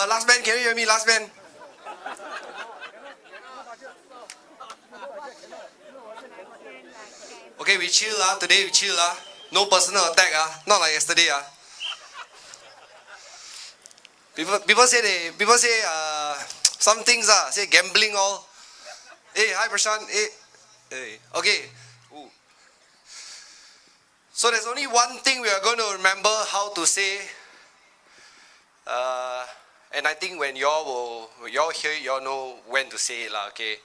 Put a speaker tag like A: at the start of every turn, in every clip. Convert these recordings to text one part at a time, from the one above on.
A: Last man, can you hear me? Last man. Okay, we chill today we chill No personal attack not like yesterday People say some things say gambling all. Hey, hi Prashant. Hey. Okay. Ooh. So there's only one thing we are going to remember how to say. And I think when y'all hear it, y'all know when to say it okay.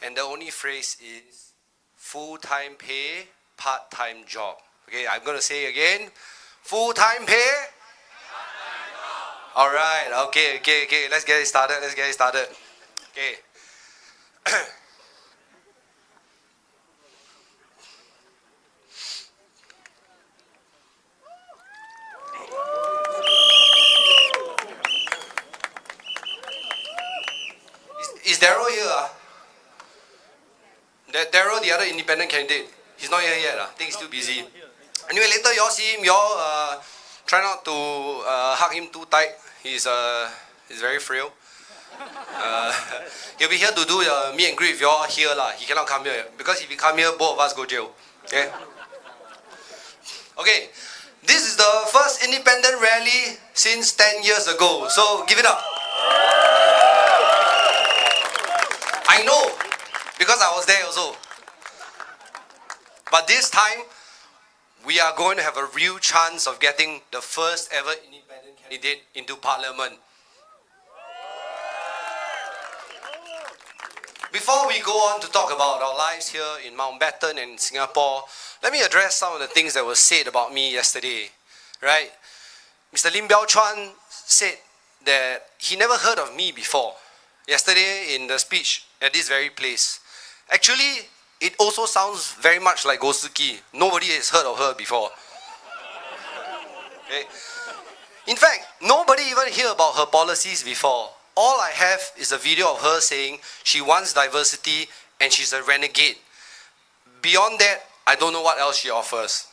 A: And the only phrase is full-time pay, part-time job. Okay, I'm going to say it again. Full-time pay. All right. Okay. Let's get it started. Okay. Is Daryl here? Daryl, the other independent candidate, he's not here yet. I think he's still busy. Anyway, later y'all see him, y'all try not to hug him too tight. He's very frail. He'll be here to do meet and greet with y'all here He cannot come here because if he come here, both of us go jail. Okay. Okay. This is the first independent rally since 10 years ago. So give it up. I know, because I was there also. But this time, we are going to have a real chance of getting the first ever independent candidate into parliament. Before we go on to talk about our lives here in Mountbatten and Singapore, let me address some of the things that were said about me yesterday. Right? Mr. Lim Biao Chuan said that he never heard of me before. Yesterday in the speech at this very place. Actually, it also sounds very much like Go Suki. Nobody has heard of her before. Okay. In fact, nobody even heard about her policies before. All I have is a video of her saying she wants diversity and she's a renegade. Beyond that, I don't know what else she offers.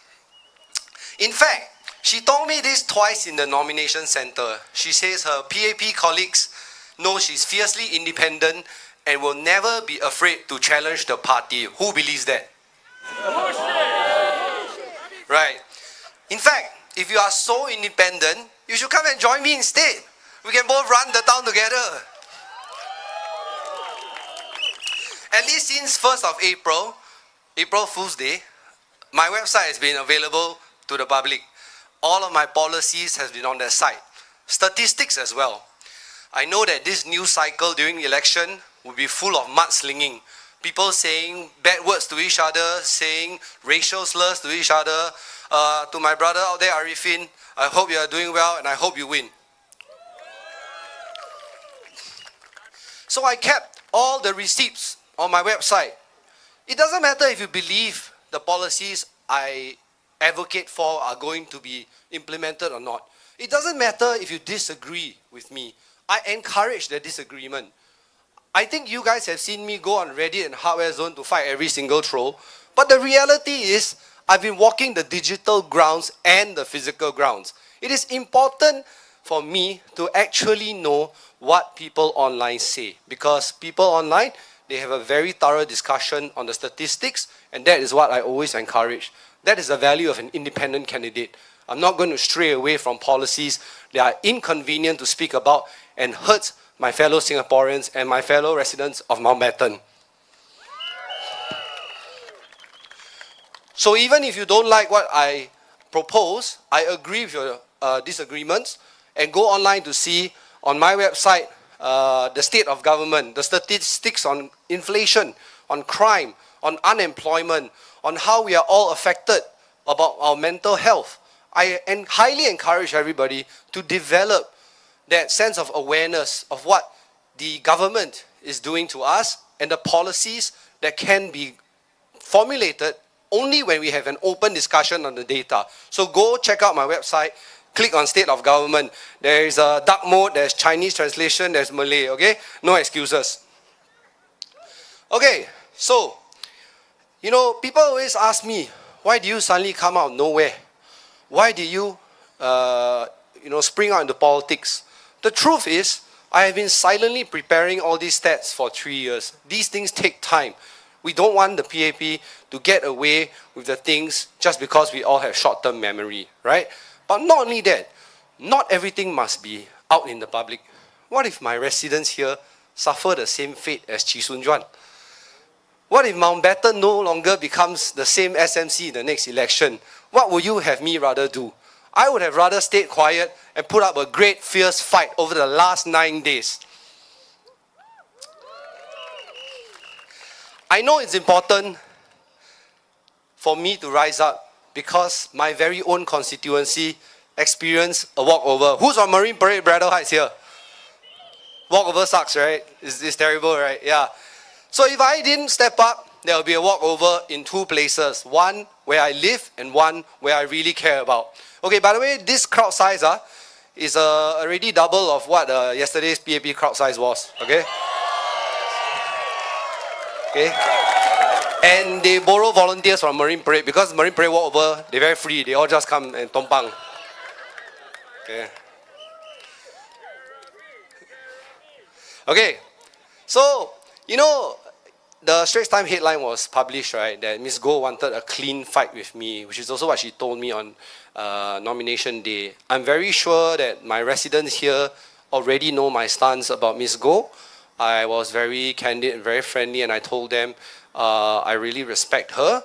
A: In fact, she told me this twice in the nomination center. She says her PAP colleagues know she's fiercely independent and will never be afraid to challenge the party. Who believes that? Right. In fact, if you are so independent, you should come and join me instead. We can both run the town together. At least since 1st of April, April Fool's Day, my website has been available to the public. All of my policies has been on that site. Statistics as well. I know that this news cycle during the election will be full of mudslinging. People saying bad words to each other, saying racial slurs to each other. To my brother out there, Arifin, I hope you are doing well and I hope you win. So I kept all the receipts on my website. It doesn't matter if you believe the policies I advocate for are going to be implemented or not. It doesn't matter if you disagree with me. I encourage the disagreement. I think you guys have seen me go on Reddit and Hardware Zone to fight every single troll. But the reality is, I've been walking the digital grounds and the physical grounds. It is important for me to actually know what people online say. Because people online, they have a very thorough discussion on the statistics, and that is what I always encourage. That is the value of an independent candidate. I'm not going to stray away from policies that are inconvenient to speak about and hurt my fellow Singaporeans and my fellow residents of Mountbatten. So even if you don't like what I propose, I agree with your disagreements, and go online to see on my website the state of government, the statistics on inflation, on crime, on unemployment, on how we are all affected about our mental health. I highly encourage everybody to develop that sense of awareness of what the government is doing to us and the policies that can be formulated only when we have an open discussion on the data. So go check out my website, click on state of government. There is a dark mode, there's Chinese translation, there's Malay, okay? No excuses. Okay, so, you know, people always ask me, why do you suddenly come out of nowhere? Why do you, spring out into politics? The truth is, I have been silently preparing all these stats for 3 years. These things take time. We don't want the PAP to get away with the things just because we all have short-term memory, right? But not only that, not everything must be out in the public. What if my residents here suffer the same fate as Chisun Juan? What if Mountbatten no longer becomes the same SMC in the next election? What would you have me rather do? I would have rather stayed quiet and put up a great fierce fight over the last 9 days. I know it's important for me to rise up because my very own constituency experienced a walkover. Who's from Marine Parade, Braddell Heights here? Walkover sucks, right? It's terrible, right? Yeah. So if I didn't step up, there will be a walkover in 2 places. One where I live and one where I really care about. Okay, by the way, this crowd size is already double of what yesterday's PAP crowd size was. Okay? Okay? And they borrow volunteers from Marine Parade because Marine Parade walkover, they're very free. They all just come and tompang. Okay? Okay, so, you know, the Straits Times headline was published, right, that Ms. Goh wanted a clean fight with me, which is also what she told me on nomination day. I'm very sure that my residents here already know my stance about Ms. Goh. I was very candid and very friendly, and I told them I really respect her.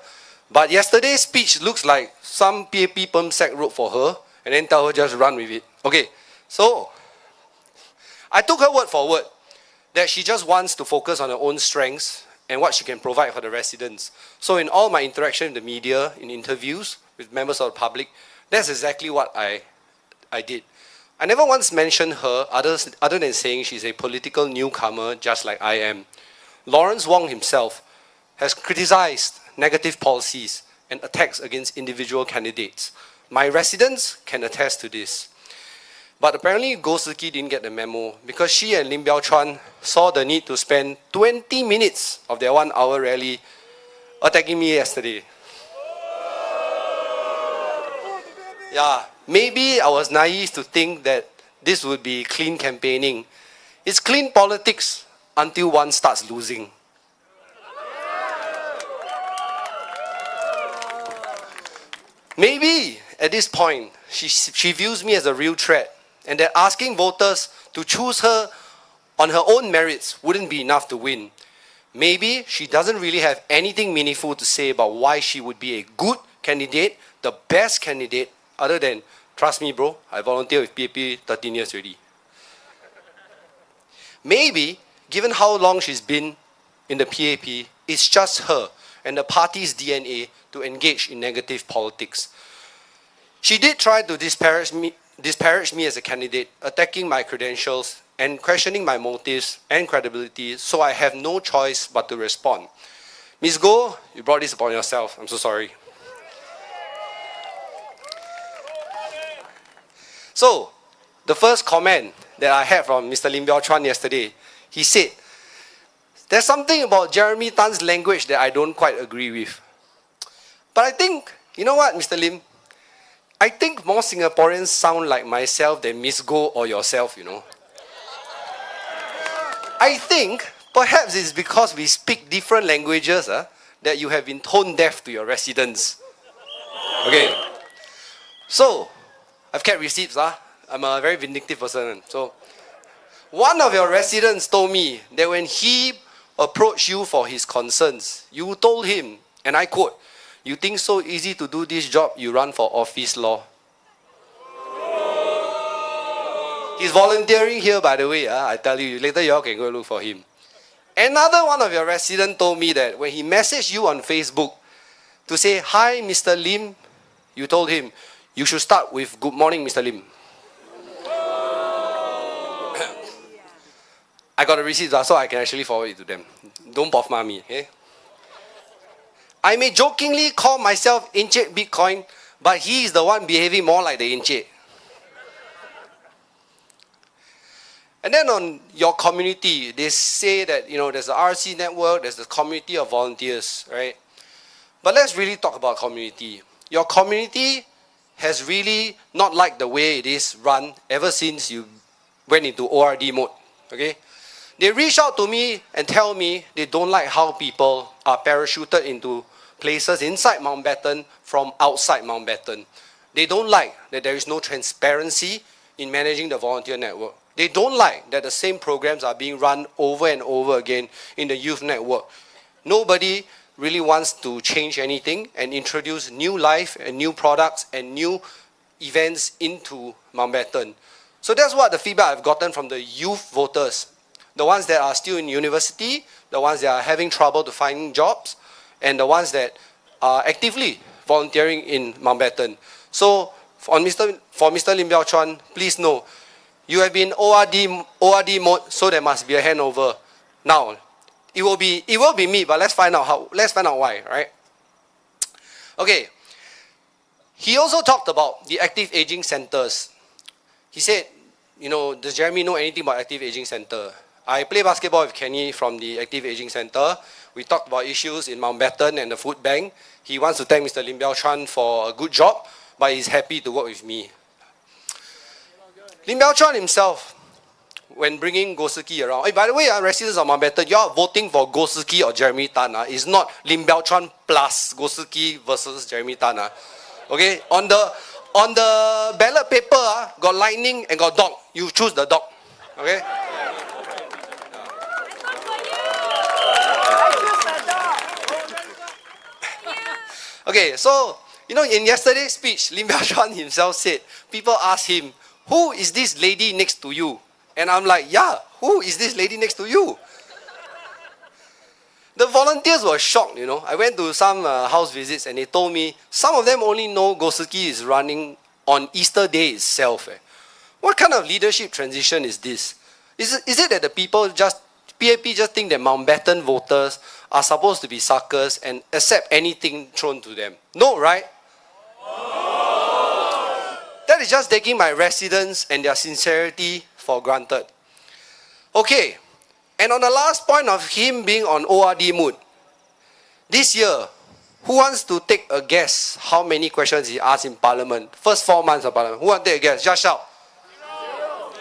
A: But yesterday's speech looks like some PAP perm-sec wrote for her, and then tell her just run with it. Okay, so I took her word for word that she just wants to focus on her own strengths and what she can provide for the residents. So in all my interaction with the media, in interviews with members of the public, that's exactly what I did. I never once mentioned her other than saying she's a political newcomer just like I am. Lawrence Wong himself has criticized negative policies and attacks against individual candidates. My residents can attest to this. But apparently Goh Soo-Kee didn't get the memo because she and Lim Biao-Chuan saw the need to spend 20 minutes of their 1-hour rally attacking me yesterday. Yeah, maybe I was naive to think that this would be clean campaigning. It's clean politics until one starts losing. Maybe at this point, she views me as a real threat, and that asking voters to choose her on her own merits wouldn't be enough to win. Maybe she doesn't really have anything meaningful to say about why she would be a good candidate, the best candidate, other than, trust me bro, I volunteered with PAP 13 years already. Maybe, given how long she's been in the PAP, it's just her and the party's DNA to engage in negative politics. She did try to disparage me as a candidate, attacking my credentials and questioning my motives and credibility, so I have no choice but to respond. Ms. Goh, you brought this upon yourself. I'm so sorry. So, the first comment that I had from Mr. Lim Biao-Chuan yesterday, he said, there's something about Jeremy Tan's language that I don't quite agree with. But I think, you know what, Mr. Lim? I think more Singaporeans sound like myself than Ms. Goh or yourself, you know. I think perhaps it's because we speak different languages that you have been tone deaf to your residents. Okay. So, I've kept receipts. I'm a very vindictive person. So, one of your residents told me that when he approached you for his concerns, you told him, and I quote, "You think so easy to do this job, you run for office law." He's volunteering here, by the way. I tell you, later you all can go look for him. Another one of your residents told me that when he messaged you on Facebook to say, "Hi, Mr. Lim," you told him, "You should start with good morning, Mr. Lim." I got the receipts, so I can actually forward it to them. Don't bofma me, okay? I may jokingly call myself Encik Bitcoin, but he is the one behaving more like the Encik. And then on your community, they say that, you know, there's the RC network, there's the community of volunteers, right? But let's really talk about community. Your community has really not liked the way it is run ever since you went into ORD mode. Okay, they reach out to me and tell me they don't like how people are parachuted into places inside Mountbatten from outside Mountbatten. They don't like that there is no transparency in managing the volunteer network. They don't like that the same programs are being run over and over again in the youth network. Nobody really wants to change anything and introduce new life and new products and new events into Mountbatten. So that's what the feedback I've gotten from the youth voters. The ones that are still in university, the ones that are having trouble to find jobs, and the ones that are actively volunteering in Mountbatten. So for Mr. Lim Biao Chuan, please know, you have been ORD mode, so there must be a handover. Now, it will be me, but let's find out why, right? Okay. He also talked about the active aging centers. He said, does Jeremy know anything about active aging center? I play basketball with Kenny from the active aging center. We talked about issues in Mountbatten and the food bank. He wants to thank Mr. Lim Biao Chuan for a good job, but he's happy to work with me. Lim Biao Chuan himself, when bringing Gosuki around, by the way, residents of Mountbatten, you are voting for Gosuki or Jeremy Tan. It's not Lim Biao Chuan plus Gosuki versus Jeremy Tan. Okay, on the ballot paper, got lightning and got dog. You choose the dog. Okay. Okay, so in yesterday's speech, Lim Biao Chuan himself said, people asked him, who is this lady next to you? And I'm like, yeah, who is this lady next to you? The volunteers were shocked, I went to some house visits and they told me, some of them only know Gosuki is running on Easter Day itself. What kind of leadership transition is this? Is it that the PAP just think that Mountbatten voters are supposed to be suckers and accept anything thrown to them? No, right? That is just taking my residents and their sincerity for granted. Okay, and on the last point of him being on ORD mood, this year, who wants to take a guess how many questions he asked in Parliament? First 4 months of Parliament. Who wants to take a guess? Just shout.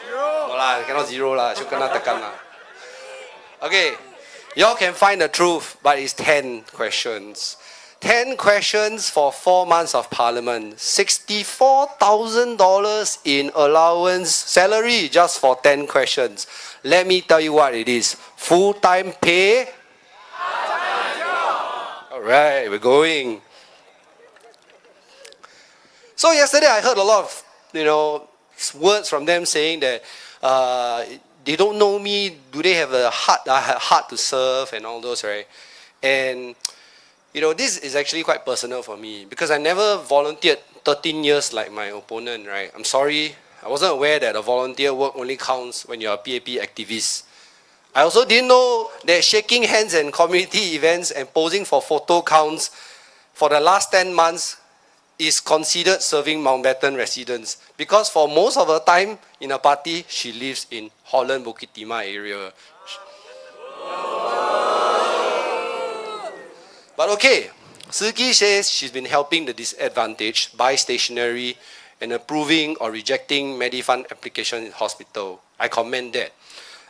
A: Zero. No lah, cannot zero lah. So kena tekan lah. Okay, y'all can find the truth, but it's 10 questions. 10 questions for 4 months of Parliament. $64,000 in allowance salary just for 10 questions. Let me tell you what it is. Full-time pay. Alright, we're going. So yesterday I heard a lot of, words from them saying that they don't know me. Do they have a heart to serve and all those, right? And this is actually quite personal for me because I never volunteered 13 years like my opponent, right? I'm sorry, I wasn't aware that a volunteer work only counts when you're a PAP activist. I also didn't know that shaking hands and community events and posing for photo counts for the last 10 months is considered serving Mountbatten residents because for most of her time in a party, she lives in Holland, Bukit Timah area. But okay, Suki says she's been helping the disadvantaged buy stationery and approving or rejecting Medifund applications in hospital. I commend that.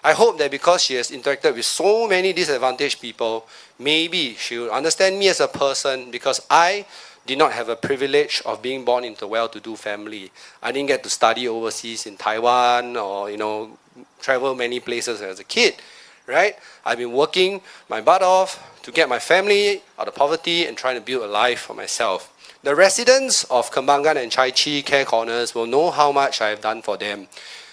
A: I hope that because she has interacted with so many disadvantaged people, maybe she will understand me as a person because I did not have a privilege of being born into a well-to-do family. I didn't get to study overseas in Taiwan or, travel many places as a kid, right? I've been working my butt off to get my family out of poverty and trying to build a life for myself. The residents of Kembangan and Chai Chee Care Corners will know how much I have done for them,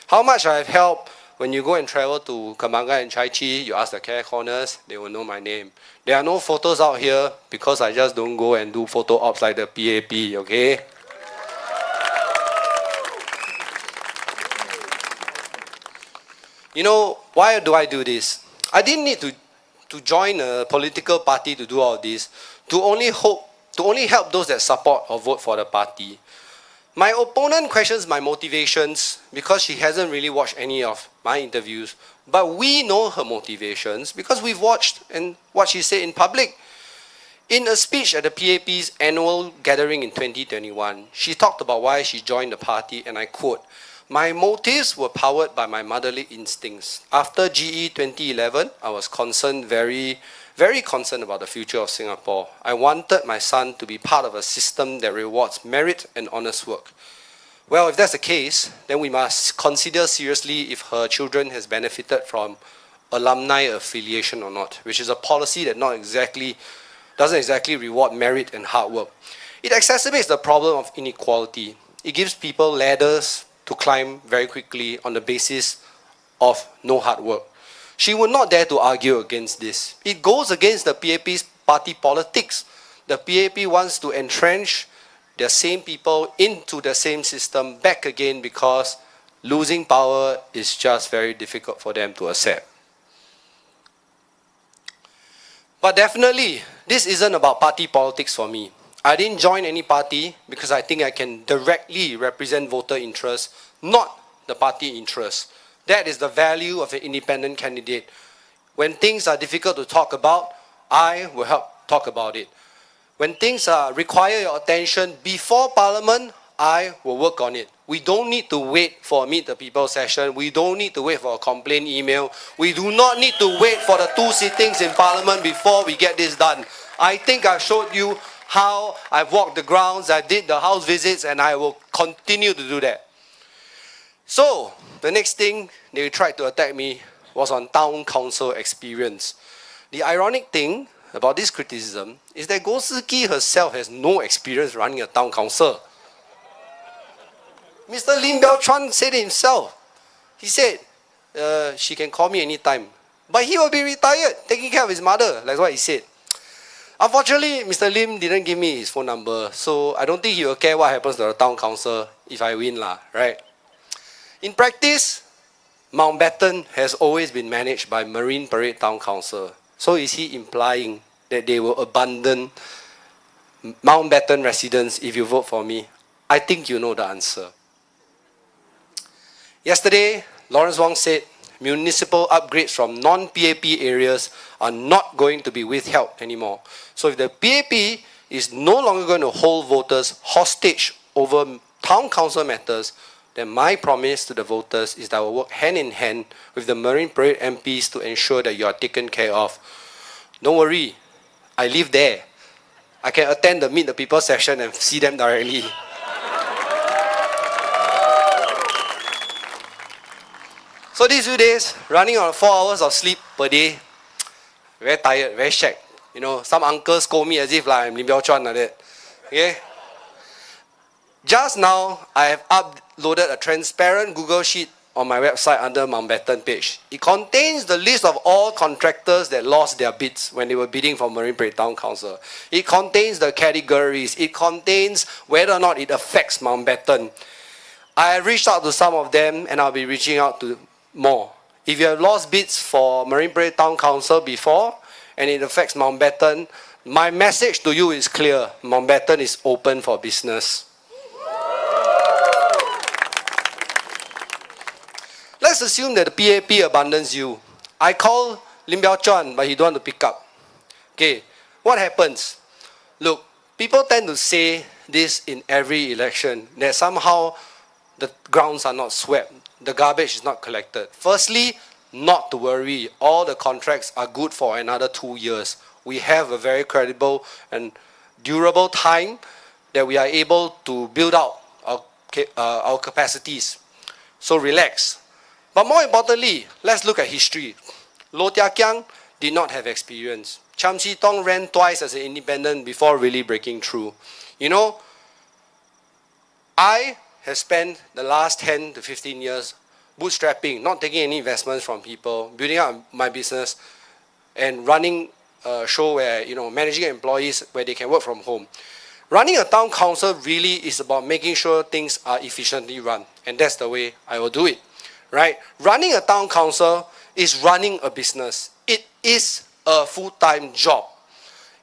A: how much I have helped. When you go and travel to Kembangan and Chai Chee, you ask the Care Corners, they will know my name. There are no photos out here because I just don't go and do photo ops like the PAP, okay? Why do I do this? I didn't need to join a political party to do all this, to only help those that support or vote for the party. My opponent questions my motivations because she hasn't really watched any of my interviews, but we know her motivations because we've watched and what she said in public. In a speech at the PAP's annual gathering in 2021, she talked about why she joined the party, and I quote, My motives were powered by my motherly instincts. After GE2011, I was concerned, very concerned about the future of Singapore. I wanted my son to be part of a system that rewards merit and honest work. Well, if that's the case, then we must consider seriously if her children has benefited from alumni affiliation or not, which is a policy that doesn't exactly reward merit and hard work. It exacerbates the problem of inequality. It gives people ladders to climb very quickly on the basis of no hard work. She would not dare to argue against this. It goes against the PAP's party politics. The PAP wants to entrench the same people into the same system back again because losing power is just very difficult for them to accept. But definitely, this isn't about party politics for me. I didn't join any party because I think I can directly represent voter interests, not the party interests. That is the value of an independent candidate. When things are difficult to talk about, I will help talk about it. When things require your attention before Parliament, I will work on it. We don't need to wait for a Meet the People session. We don't need to wait for a complaint email. We do not need to wait for the 2 sittings in Parliament before we get this done. I think I showed you how I've walked the grounds, I did the house visits, and I will continue to do that. So, the next thing they tried to attack me was on town council experience. The ironic thing about this criticism is that Goh Sik herself has no experience running a town council. Mr. Lim Biao-chuan said it himself. He said, she can call me anytime. But he will be retired, taking care of his mother. That's what he said. Unfortunately, Mr. Lim didn't give me his phone number, so I don't think he will care what happens to the town council if I win, right? In practice, Mountbatten has always been managed by Marine Parade Town Council. So is he implying that they will abandon Mountbatten residents if you vote for me? I think you know the answer. Yesterday, Lawrence Wong said municipal upgrades from non-PAP areas are not going to be withheld anymore. So if the PAP is no longer going to hold voters hostage over town council matters, then my promise to the voters is that I will work hand in hand with the Marine Parade MPs to ensure that you are taken care of. Don't worry, I live there. I can attend the Meet the People session and see them directly. So these few days, running on 4 hours of sleep per day, very tired, very shagged. You know, some uncles scold me as if like I'm Lim Biao-chuan like that. Okay? Just now, I have uploaded a transparent Google Sheet on my website under Mountbatten page. It contains the list of all contractors that lost their bids when they were bidding for Marine Parade Town Council. It contains the categories. It contains whether or not it affects Mountbatten. I have reached out to some of them and I'll be reaching out to more. If you have lost bids for Marine Parade Town Council before and it affects Mountbatten, my message to you is clear. Mountbatten is open for business. Let's assume that the PAP abandons you. I call Lim Biao-chuan, but he don't want to pick up. Okay, what happens? Look, people tend to say this in every election, that somehow the grounds are not swept, the garbage is not collected. Firstly, not to worry, all the contracts are good for another 2 years. We have a very credible and durable time that we are able to build out our capacities. So relax. But more importantly, let's look at history. Low Tia Kiang did not have experience. Cham Chi Tong ran twice as an independent before really breaking through. You know, I have spent the last 10 to 15 years bootstrapping, not taking any investments from people, building up my business and running a show where, you know, managing employees where they can work from home. Running a town council really is about making sure things are efficiently run, and that's the way I will do it. Right? Running a town council is running a business. It is a full-time job.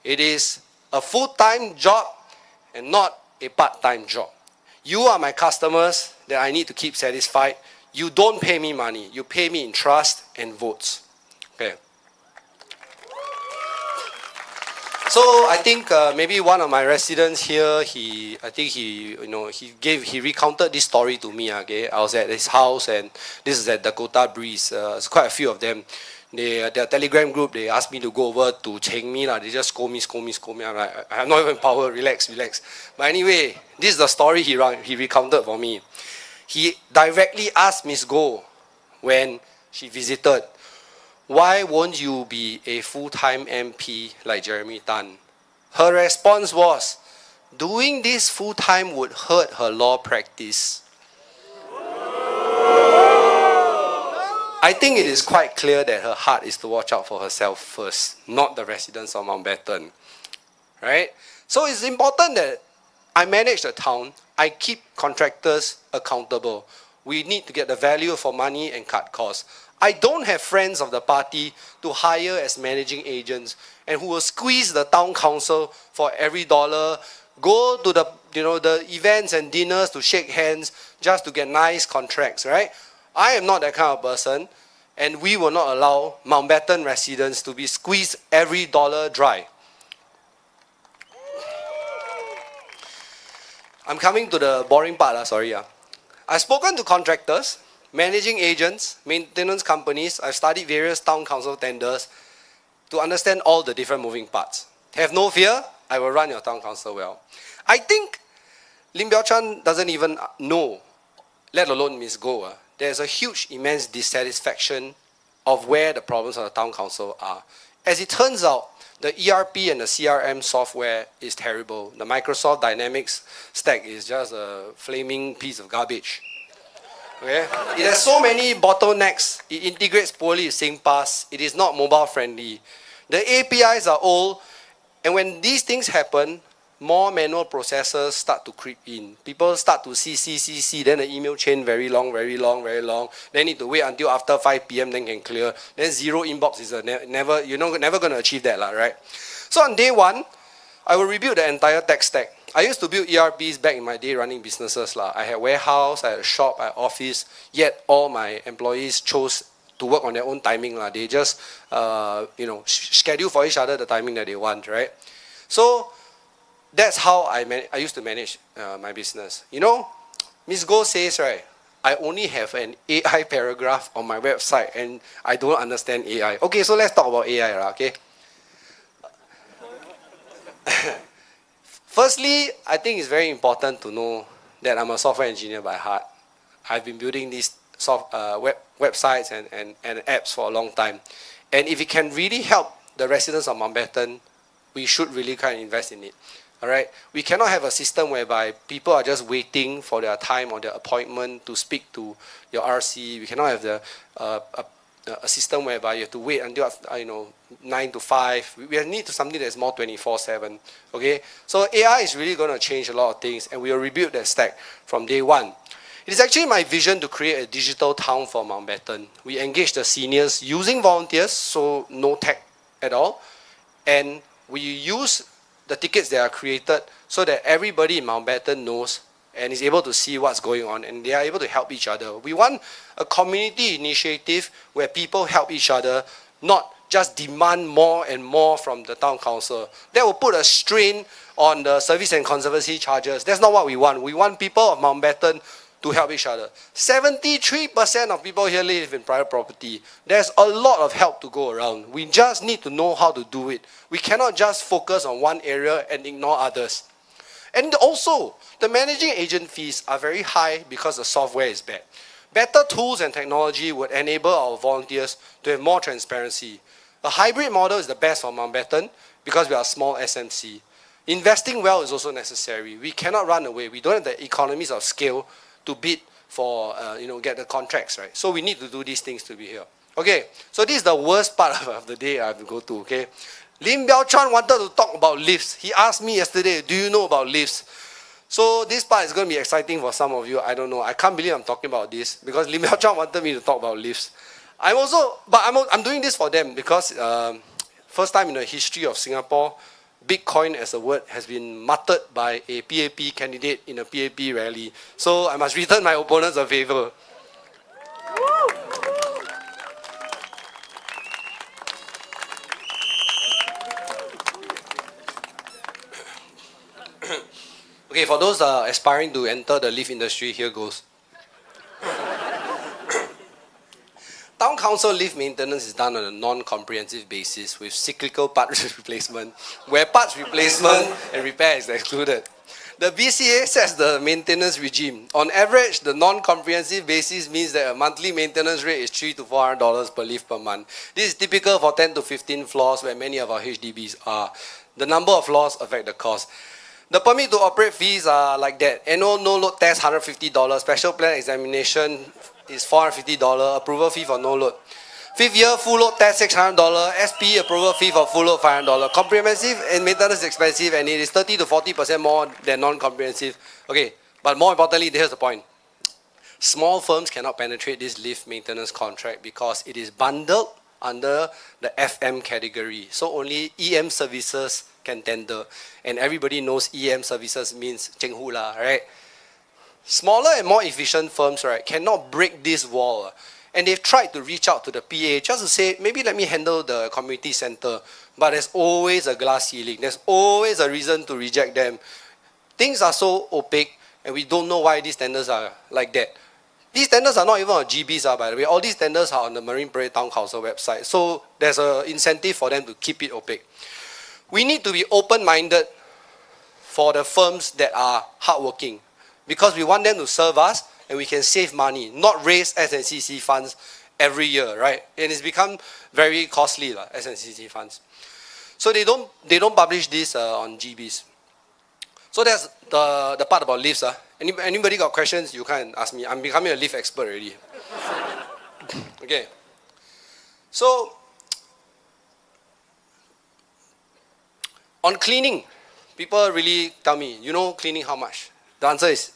A: It is a full-time job and not a part-time job. You are my customers that I need to keep satisfied. You don't pay me money. You pay me in trust and votes. Okay. So So I think maybe one of my residents here, he recounted this story to me. Okay, I was at his house, and this is at Dakota Breeze. It's quite a few of them. Their Telegram group, they asked me to go over to Cheng Me lah. They just scold me. I'm like, I have not even power. Relax. But anyway, this is the story he recounted for me. He directly asked Miss Goh when she visited, why won't you be a full-time MP like Jeremy Tan? Her response was, doing this full-time would hurt her law practice. I think it is quite clear that her heart is to watch out for herself first, not the residents of Mountbatten. Right? So it's important that I manage the town, I keep contractors accountable. We need to get the value for money and cut costs. I don't have friends of the party to hire as managing agents and who will squeeze the town council for every dollar, go to the the events and dinners to shake hands just to get nice contracts, right? I am not that kind of person, and we will not allow Mountbatten residents to be squeezed every dollar dry. I'm coming to the boring part, sorry. I've spoken to contractors, managing agents, maintenance companies. I've studied various town council tenders to understand all the different moving parts. Have no fear, I will run your town council well. I think Lim Biao Chan doesn't even know, let alone Ms. Goh. There's a huge, immense dissatisfaction of where the problems of the town council are. As it turns out, the ERP and the CRM software is terrible. The Microsoft Dynamics stack is just a flaming piece of garbage. Okay? It has so many bottlenecks. It integrates poorly with SingPass. It is not mobile friendly. The APIs are old, and when these things happen, more manual processes start to creep in. People start to CC, then the email chain very long. Then need to wait until after 5 p.m. then can clear. Then zero inbox is never going to achieve that, right? So on day one, I will rebuild the entire tech stack. I used to build ERPs back in my day running businesses. I had a warehouse, I had a shop, I had an office, yet all my employees chose to work on their own timing. They just schedule for each other the timing that they want, right? So that's how I used to manage my business. Ms. Goh says, right, I only have an AI paragraph on my website and I don't understand AI. Okay, so let's talk about AI, okay? Firstly, I think it's very important to know that I'm a software engineer by heart. I've been building these websites and apps for a long time. And if it can really help the residents of Mountbatten, we should really kind of invest in it. All right? We cannot have a system whereby people are just waiting for their time or their appointment to speak to your RC. We cannot have a system whereby you have to wait until 9 to 5. We need something that's more 24/7. Okay? So AI is really going to change a lot of things, and we will rebuild that stack from day one. It is actually my vision to create a digital town for Mountbatten. We engage the seniors using volunteers, so no tech at all, and we use the tickets that are created so that everybody in Mountbatten knows and is able to see what's going on, and they are able to help each other. We want a community initiative where people help each other, not just demand more and more from the town council. That will put a strain on the service and conservancy charges. That's not what we want. We want people of Mountbatten to help each other. 73% of people here live in private property. There's a lot of help to go around. We just need to know how to do it. We cannot just focus on one area and ignore others. And also, the managing agent fees are very high because the software is bad. Better tools and technology would enable our volunteers to have more transparency. A hybrid model is the best for Mountbatten because we are a small SMC. Investing well is also necessary. We cannot run away. We don't have the economies of scale to bid for, get the contracts, right? So we need to do these things to be here. Okay, so this is the worst part of the day I have to go to, okay? Lim Biao Chan wanted to talk about lifts. He asked me yesterday, do you know about lifts? So this part is going to be exciting for some of you. I don't know. I can't believe I'm talking about this because Lim Biao Chan wanted me to talk about lifts. I'm doing this for them because first time in the history of Singapore, Bitcoin as a word has been muttered by a PAP candidate in a PAP rally. So I must return my opponents a favor. Okay, for those aspiring to enter the lift industry, here goes. Town council lift maintenance is done on a non-comprehensive basis with cyclical parts replacement, where parts replacement and repair is excluded. The BCA sets the maintenance regime. On average, the non-comprehensive basis means that a monthly maintenance rate is $300 to $400 per lift per month. This is typical for 10 to 15 floors where many of our HDBs are. The number of floors affect the cost. The permit to operate fees are like that. Annual no-load test $150, special plan examination is $450, approval fee for no-load. 5th year full load test $600, SP approval fee for full load $500. Comprehensive and maintenance is expensive and it is 30 to 40% more than non-comprehensive. Okay, but more importantly, here's the point. Small firms cannot penetrate this lift maintenance contract because it is bundled under the FM category. So only EM services can tender. And everybody knows EM services means Cheng Hu lah, right? Smaller and more efficient firms, right, cannot break this wall. And they've tried to reach out to the PA just to say, maybe let me handle the community center. But there's always a glass ceiling. There's always a reason to reject them. Things are so opaque and we don't know why these tenders are like that. These tenders are not even on GBs, by the way. All these tenders are on the Marine Parade Town Council website. So there's an incentive for them to keep it opaque. We need to be open-minded for the firms that are hardworking because we want them to serve us and we can save money, not raise SMC funds every year, right? And it's become very costly, SMC funds. So they don't publish this on GBs. So that's the part about lifts. Anybody got questions? You can ask me. I'm becoming a lift expert already. Okay. So on cleaning, people really tell me, you know, cleaning how much? The answer is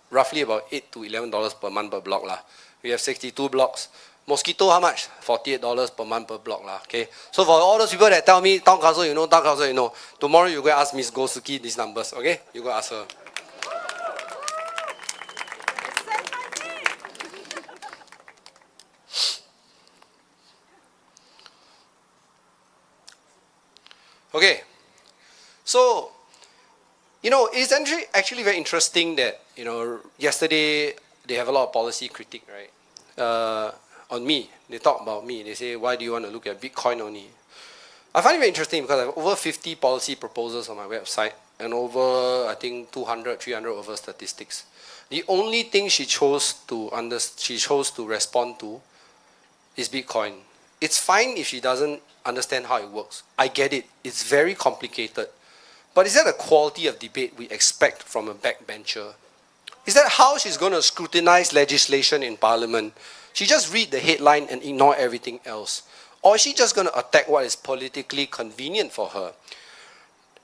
A: roughly about $8 to $11 per month per block lah. We have 62 blocks. Mosquito how much? $48 per month per block lah. Okay. So for all those people that tell me town council, you know, town council, you know, tomorrow you go ask Miss Gosuki these numbers. Okay, you go ask her. Okay. So, you know, it's actually very interesting that, you know, yesterday they have a lot of policy critique, right? On me. They talk about me. They say, why do you want to look at Bitcoin only? I find it very interesting because I have over 50 policy proposals on my website and over, I think, 200, 300 over statistics. The only thing she chose to respond to is Bitcoin. It's fine if she doesn't understand how it works. I get it. It's very complicated. But is that the quality of debate we expect from a backbencher? Is that how she's going to scrutinize legislation in Parliament? She just read the headline and ignore everything else? Or is she just going to attack what is politically convenient for her?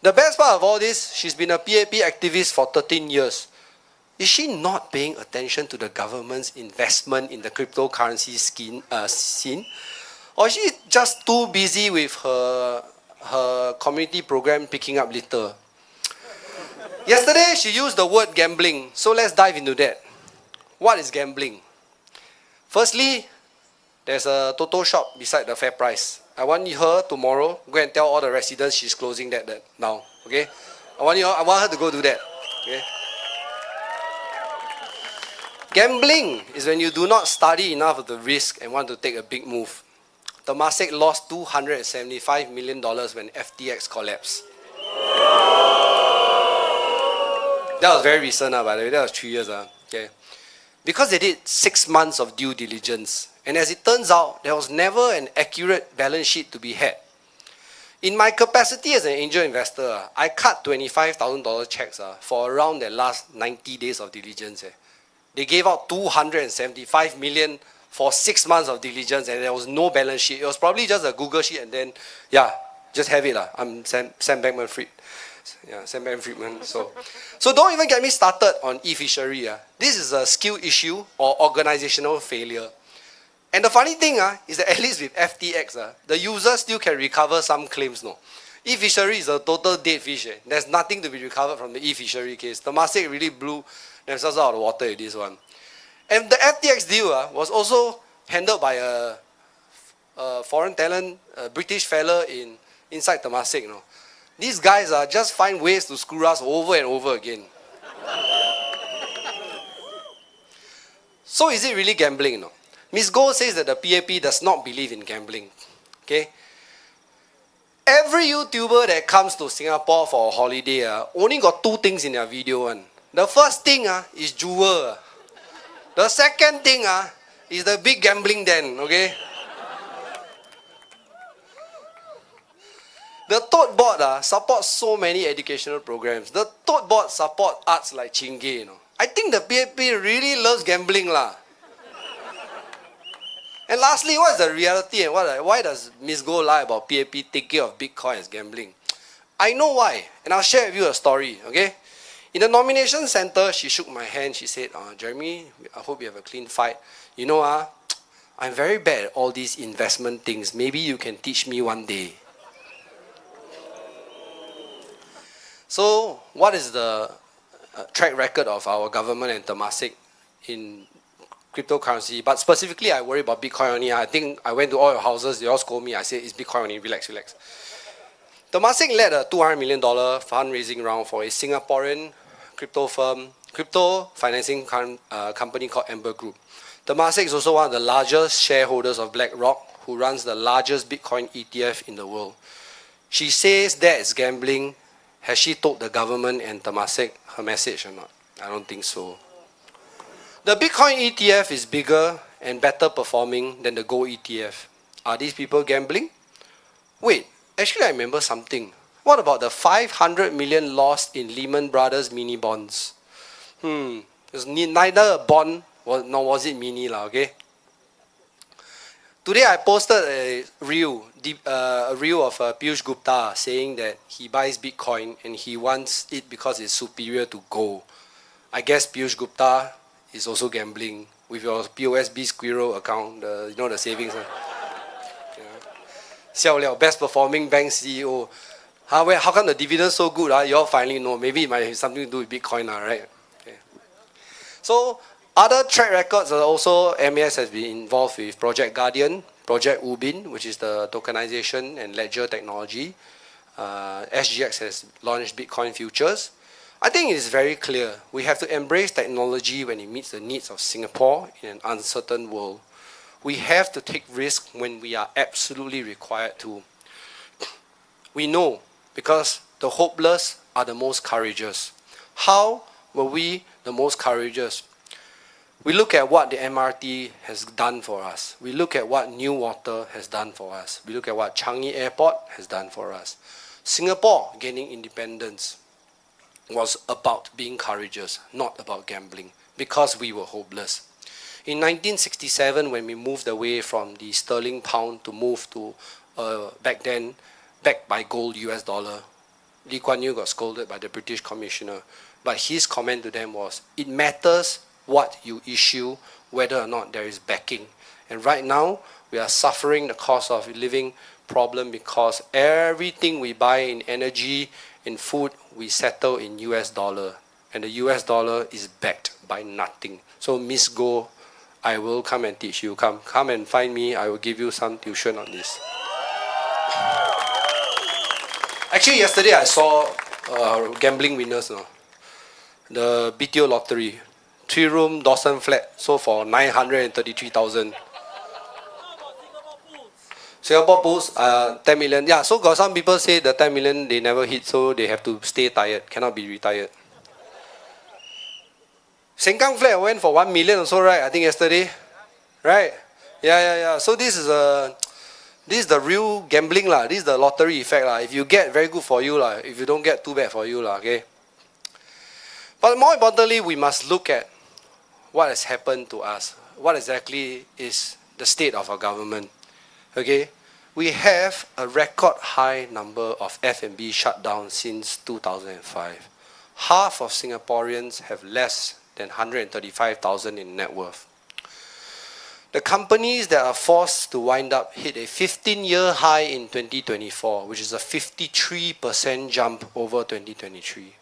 A: The best part of all this, she's been a PAP activist for 13 years. Is she not paying attention to the government's investment in the cryptocurrency scene? Or is she just too busy with her community program picking up litter? Yesterday, she used the word gambling. So let's dive into that. What is gambling? Firstly, there's a Toto shop beside the Fair Price. I want her tomorrow go and tell all the residents she's closing that now. Okay? I want her to go do that. Okay? Gambling is when you do not study enough of the risk and want to take a big move. Temasek lost $275 million when FTX collapsed. That was very recent, by the way. That was 3 years. Okay. Because they did 6 months of due diligence. And as it turns out, there was never an accurate balance sheet to be had. In my capacity as an angel investor, I cut $25,000 checks for around the last 90 days of diligence. They gave out $275 million for 6 months of diligence and there was no balance sheet. It was probably just a Google sheet and then, yeah, just have it. I'm Sam Bankman-Fried. Yeah, Sam Bankman-Friedman. So don't even get me started on e-fishery. This is a skill issue or organizational failure. And the funny thing is that at least with FTX, the user still can recover some claims. No, e-fishery is a total dead fish. There's nothing to be recovered from the e-fishery case. Temasek really blew themselves out of the water with this one. And the FTX deal was also handled by a foreign talent, a British fella inside Temasek. These guys just find ways to screw us over and over again. So is it really gambling? No? Ms. Goh says that the PAP does not believe in gambling. Okay? Every YouTuber that comes to Singapore for a holiday only got two things in their video. One. The first thing is jewel. The second thing is the big gambling den. Okay? The Tote Board supports so many educational programs. The Tote Board supports arts like Chingay. You know. I think the PAP really loves gambling. And lastly, what is the reality and why does Ms. Goh lie about PAP taking of Bitcoin as gambling? I know why, and I'll share with you a story, okay? In the nomination center, she shook my hand. She said, Jeremy, I hope you have a clean fight. You know, I'm very bad at all these investment things. Maybe you can teach me one day. So, what is the track record of our government and Temasek in cryptocurrency? But specifically, I worry about Bitcoin only. I think I went to all your houses, they all scold me. I said, it's Bitcoin only, relax. Temasek led a $200 million fundraising round for a Singaporean crypto firm, crypto financing company called Amber Group. Temasek is also one of the largest shareholders of BlackRock, who runs the largest Bitcoin ETF in the world. She says that is gambling. Has she told the government and Temasek her message or not? I don't think so. The Bitcoin ETF is bigger and better performing than the gold ETF. Are these people gambling? Wait, actually I remember something. What about the 500 million lost in Lehman Brothers mini bonds? It's neither a bond nor was it mini okay? Today I posted a reel of Piyush Gupta saying that he buys Bitcoin and he wants it because it's superior to gold. I guess Piyush Gupta is also gambling with your POSB Squirrel account, the savings. Xiao Liao, best performing bank CEO. How come the dividend so good? You all finally know. Maybe it might have something to do with Bitcoin, right? Okay. So, other track records are also, MAS has been involved with Project Guardian, Project Ubin, which is the tokenization and ledger technology. SGX has launched Bitcoin futures. I think it is very clear. We have to embrace technology when it meets the needs of Singapore in an uncertain world. We have to take risks when we are absolutely required to. We know because the hopeless are the most courageous. How were we the most courageous? We look at what the MRT has done for us. We look at what Newater has done for us. We look at what Changi Airport has done for us. Singapore gaining independence was about being courageous, not about gambling, because we were hopeless. In 1967, when we moved away from the sterling pound to move to, back then, backed by gold US dollar, Lee Kuan Yew got scolded by the British commissioner. But his comment to them was, it matters what you issue, whether or not there is backing. And right now, we are suffering the cost of living problem because everything we buy in energy, in food, we settle in US dollar. And the US dollar is backed by nothing. So Miss Goh, I will come and teach you. Come and find me. I will give you some tuition on this. Actually, yesterday I saw gambling winners. The BTO lottery. 3-room Dawson flat sold for 933,000. Singapore Pools, 10 million. Yeah, so got some people say the 10 million they never hit, so they have to stay tired, cannot be retired. Sengkang flat went for 1 million also, right? I think yesterday, right? Yeah. So this is the real gambling lah. This is the lottery effect lah. If you get, very good for you lah. If you don't get, too bad for you lah. Okay. But more importantly, we must look at what has happened to us. What exactly is the state of our government? Okay, we have a record high number of F&B shutdowns since 2005. Half of Singaporeans have less than 135,000 in net worth. The companies that are forced to wind up hit a 15-year high in 2024, which is a 53% jump over 2023.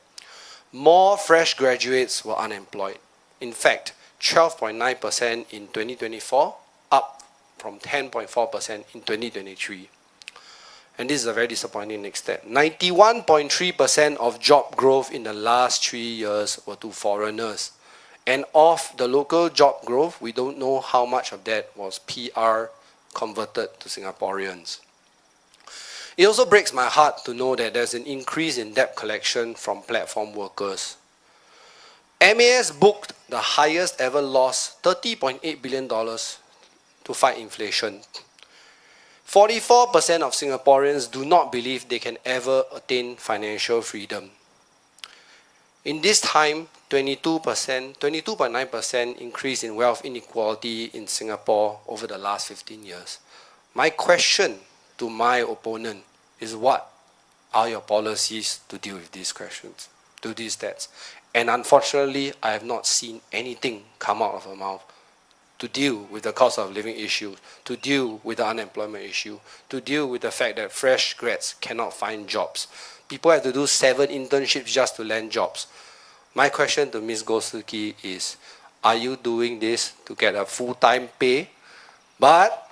A: More fresh graduates were unemployed. In fact, 12.9% in 2024, up from 10.4% in 2023. And this is a very disappointing next step. 91.3% of job growth in the last 3 years were to foreigners. And of the local job growth, we don't know how much of that was PR converted to Singaporeans. It also breaks my heart to know that there's an increase in debt collection from platform workers. MAS booked the highest ever loss, $30.8 billion, to fight inflation. 44% of Singaporeans do not believe they can ever attain financial freedom. In this time, 22.9% increase in wealth inequality in Singapore over the last 15 years. My question to my opponent is, what are your policies to deal with these questions, to these stats? And unfortunately, I have not seen anything come out of her mouth to deal with the cost of living issue, to deal with the unemployment issue, to deal with the fact that fresh grads cannot find jobs. People have to do 7 internships just to land jobs. My question to Ms. Gosuki is, are you doing this to get a full-time pay? But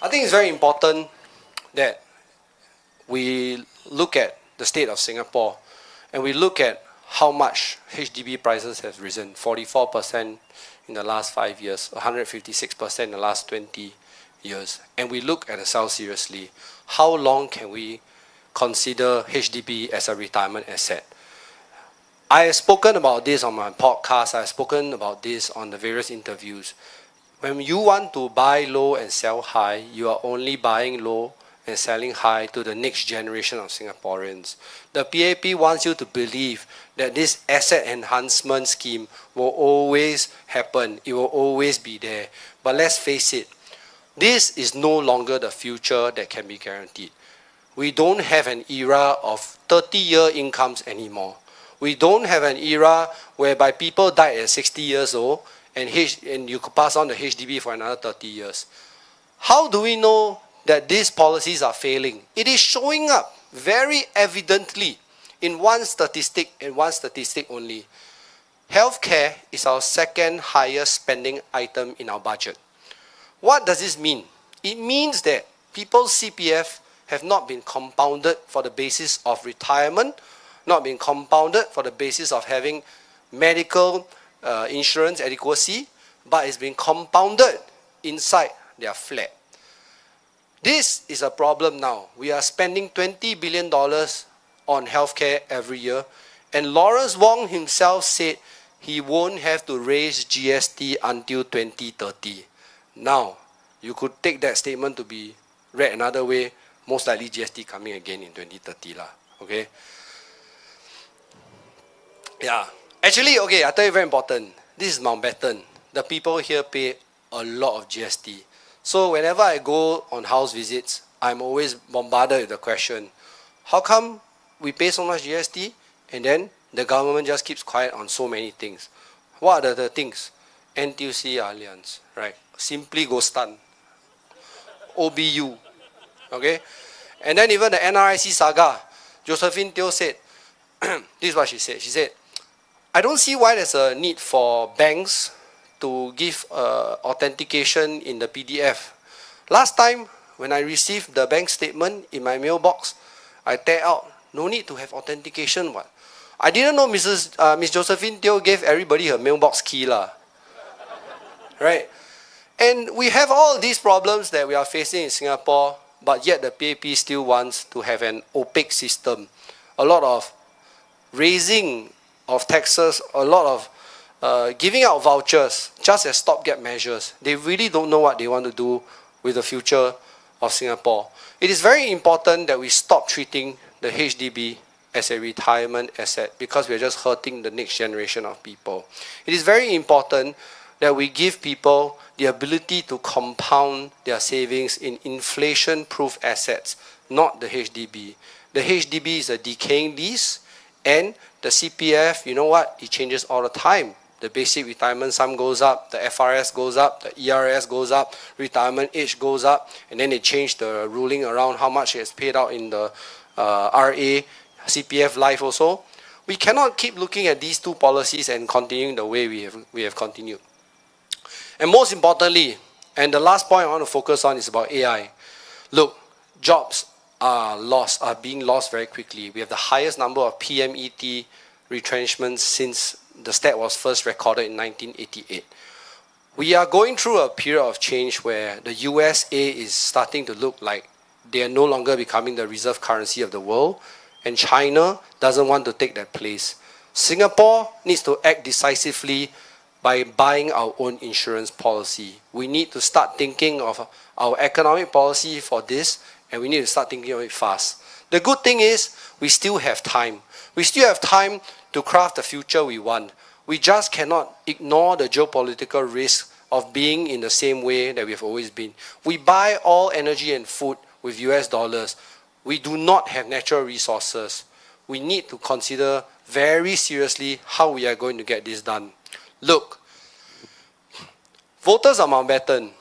A: I think it's very important that we look at the state of Singapore and we look at how much HDB prices have risen. 44% in the last 5 years, 156% in the last 20 years. And we look at ourselves seriously. How long can we consider HDB as a retirement asset? I have spoken about this on my podcast. I have spoken about this on the various interviews. When you want to buy low and sell high, you are only buying low and selling high to the next generation of Singaporeans. The PAP wants you to believe that this asset enhancement scheme will always happen. It will always be there. But let's face it, this is no longer the future that can be guaranteed. We don't have an era of 30-year incomes anymore. We don't have an era whereby people died at 60 years old and you could pass on the HDB for another 30 years. How do we know that these policies are failing? It is showing up very evidently in one statistic and one statistic only. Healthcare is our second highest spending item in our budget. What does this mean? It means that people's CPF have not been compounded for the basis of retirement, not been compounded for the basis of having medical insurance adequacy, but it's been compounded inside their flat. This is a problem now. We are spending $20 billion on healthcare every year, and Lawrence Wong himself said he won't have to raise GST until 2030. Now, you could take that statement to be read another way. Most likely GST coming again in 2030 lah. Okay? Yeah. Actually, okay, I tell you very important. This is Mountbatten. The people here pay a lot of GST. So whenever I go on house visits, I'm always bombarded with the question, how come we pay so much GST and then the government just keeps quiet on so many things? What are the things? NTUC Alliance, right? Simply go stun. OBU, okay? And then even the NRIC saga, Josephine Teo said, this is what she said. She said, I don't see why there's a need for banks to give authentication in the PDF. Last time, when I received the bank statement in my mailbox, I tear out, no need to have authentication. What? I didn't know Miss Josephine Teo gave everybody her mailbox key lah. Right? And we have all these problems that we are facing in Singapore, but yet the PAP still wants to have an opaque system. A lot of raising of taxes, a lot of giving out vouchers just as stopgap measures. They really don't know what they want to do with the future of Singapore. It is very important that we stop treating the HDB as a retirement asset because we are just hurting the next generation of people. It is very important that we give people the ability to compound their savings in inflation-proof assets, not the HDB. The HDB is a decaying lease, and the CPF, you know what? It changes all the time. The basic retirement sum goes up, the FRS goes up, the ERS goes up, retirement age goes up, and then they change the ruling around how much is paid out in the RA, CPF life also. We cannot keep looking at these two policies and continuing the way we have continued. And most importantly, and the last point I want to focus on is about AI. Look, jobs are being lost very quickly. We have the highest number of PMET retrenchments since the stat was first recorded in 1988. We are going through a period of change where the USA is starting to look like they are no longer becoming the reserve currency of the world, and China doesn't want to take that place. Singapore needs to act decisively by buying our own insurance policy. We need to start thinking of our economic policy for this, and we need to start thinking of it fast. The good thing is, we still have time. We still have time to craft the future we want. We just cannot ignore the geopolitical risk of being in the same way that we've always been. We buy all energy and food with US dollars. We do not have natural resources. We need to consider very seriously how we are going to get this done. Look, voters of Mountbatten,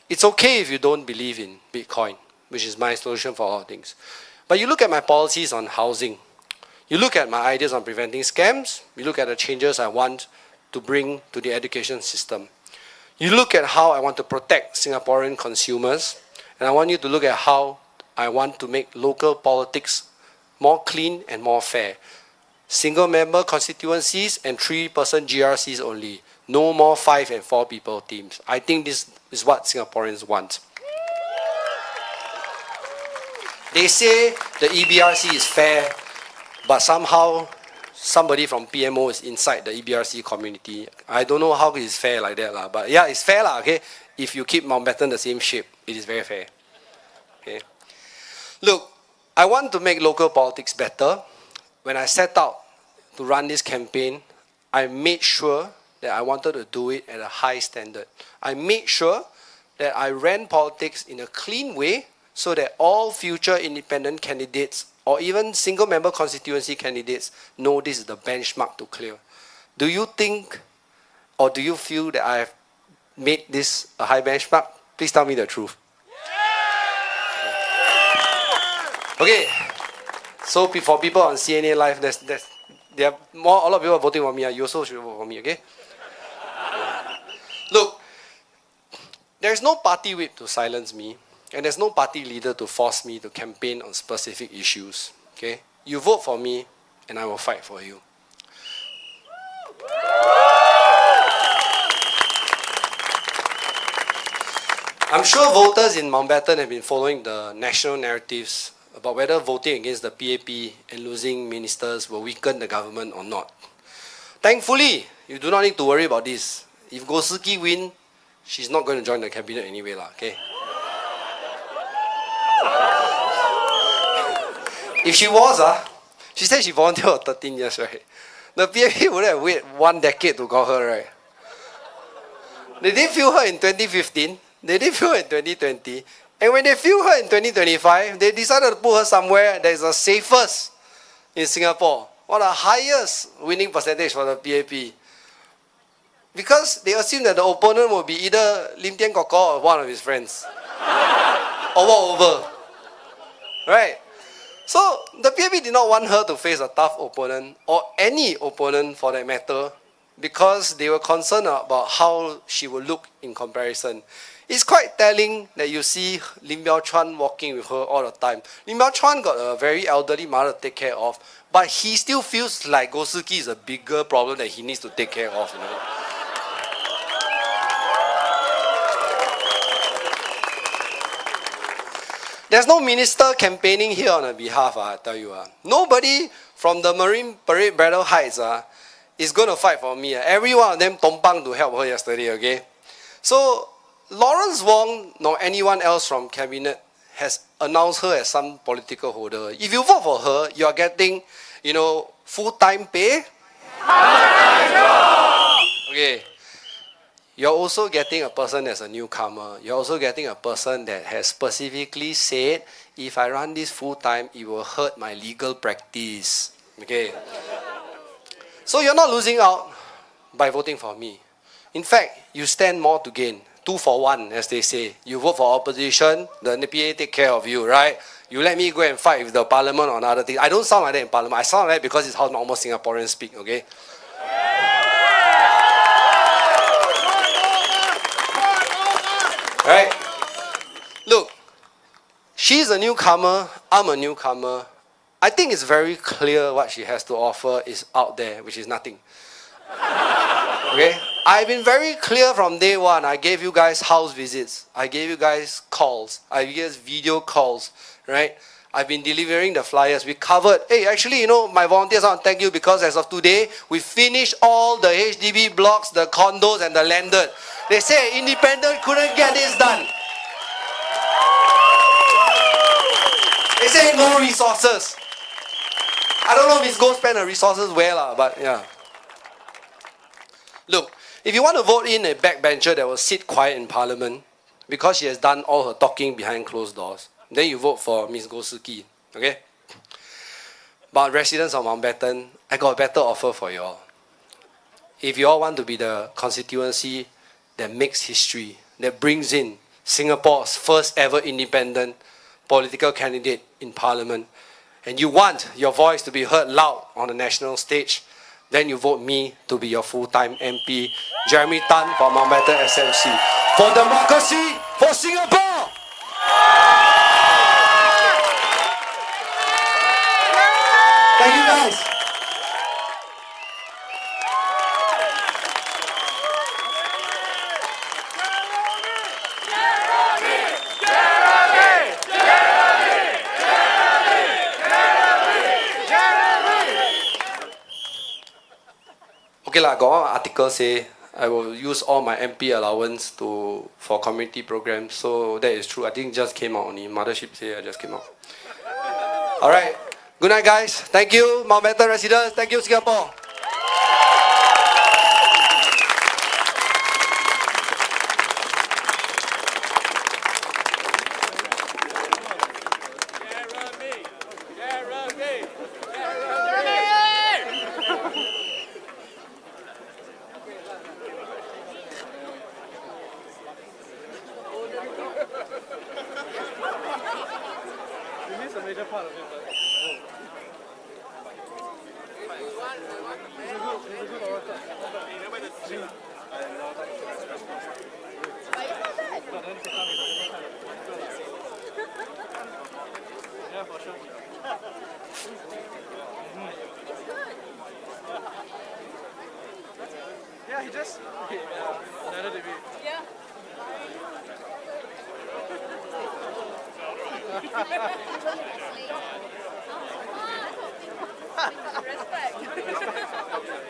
A: it's okay if you don't believe in Bitcoin, which is my solution for all things. But you look at my policies on housing, you look at my ideas on preventing scams, you look at the changes I want to bring to the education system. You look at how I want to protect Singaporean consumers, and I want you to look at how I want to make local politics more clean and more fair. Single-member constituencies and 3-person GRCs only. No more 5 and 4 people teams. I think this is what Singaporeans want. They say the EBRC is fair, but somehow somebody from PMO is inside the EBRC community. I don't know how it is fair like that, but yeah, it's fair, okay? If you keep Mountbatten the same shape, it is very fair. Okay. Look, I want to make local politics better. When I set out to run this campaign, I made sure that I wanted to do it at a high standard. I made sure that I ran politics in a clean way so that all future independent candidates or even single-member constituency candidates know this is the benchmark to clear. Do you think or do you feel that I have made this a high benchmark? Please tell me the truth. Okay, so for people on CNA Live, there are a lot of people voting for me. You also should vote for me, okay? Look, there's no party whip to silence me, and there's no party leader to force me to campaign on specific issues, okay? You vote for me, and I will fight for you. I'm sure voters in Mountbatten have been following the national narratives about whether voting against the PAP and losing ministers will weaken the government or not. Thankfully, you do not need to worry about this. If Goh Soo Ki win, she's not going to join the cabinet anyway, okay? If she was, she said she volunteered for 13 years, right? The PAP would have waited 1 decade to call her, right? They didn't feel her in 2015, they didn't feel her in 2020, and when they feel her in 2025, they decided to put her somewhere that is the safest in Singapore, or the highest winning percentage for the PAP. Because they assume that the opponent will be either Lim Tian Kok Kok or one of his friends. Or walk over. Right? So, the PAP did not want her to face a tough opponent, or any opponent for that matter, because they were concerned about how she would look in comparison. It's quite telling that you see Lim Biao Chuan walking with her all the time. Lim Biao Chuan got a very elderly mother to take care of, but he still feels like Goh Soo Ki is a bigger problem that he needs to take care of, you know. There's no minister campaigning here on her behalf, I tell you. Nobody from the Marine Parade Battle Heights is going to fight for me. Every one of them tompang to help her yesterday, okay? So, Lawrence Wong nor anyone else from cabinet has announced her as some political holder. If you vote for her, you are getting, you know, full-time pay. Okay. You're also getting a person as a newcomer. You're also getting a person that has specifically said, if I run this full-time, it will hurt my legal practice. Okay. So you're not losing out by voting for me. In fact, you stand more to gain. 2 for 1, as they say. You vote for opposition, the NPA take care of you, right? You let me go and fight with the parliament on other things. I don't sound like that in parliament. I sound like that because it's how normal Singaporeans speak, okay? Right? Look, she's a newcomer. I'm a newcomer. I think it's very clear what she has to offer is out there, which is nothing. Okay? I've been very clear from day one. I gave you guys house visits. I gave you guys calls. I gave you guys video calls, right? I've been delivering the flyers. We covered. Hey, actually, you know, my volunteers, I want to thank you because as of today, we finished all the HDB blocks, the condos, and the landed. They say independent couldn't get this done. They say no resources. I don't know if Ms. Goh spent her resources well, but yeah. Look, if you want to vote in a backbencher that will sit quiet in Parliament because she has done all her talking behind closed doors, then you vote for Ms. Goh Soo-Kee, okay? But residents of Mountbatten, I got a better offer for you all. If you all want to be the constituency that makes history, that brings in Singapore's first ever independent political candidate in Parliament, and you want your voice to be heard loud on the national stage, then you vote me to be your full-time MP, Jeremy Tan for Mountbatten SMC. For democracy, for Singapore! Thank you guys. Okay lah, got one article say I will use all my MP allowance for community programs. So that is true. I think it just came out only. Mothership say it just came out. Alright. Good night guys. Thank you, Mountbatten residents. Thank you, Singapore.
B: A major part of it, but it's a good orator. Yeah, for sure. Yeah, he just another degree. Yeah.
C: Respect. So good.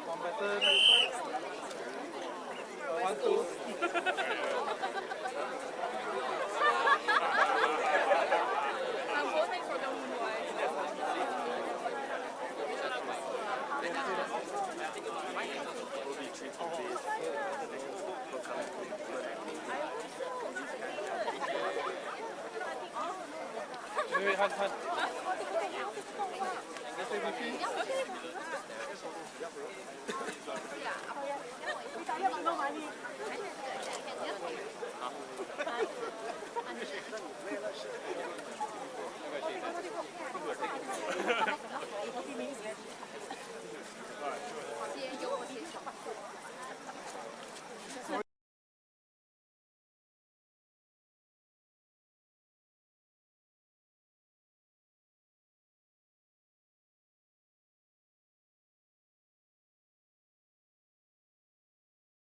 B: Mountbatten. 1, 2.
C: I'm voting for the Moonwise.
B: Wait, hunt. SMC.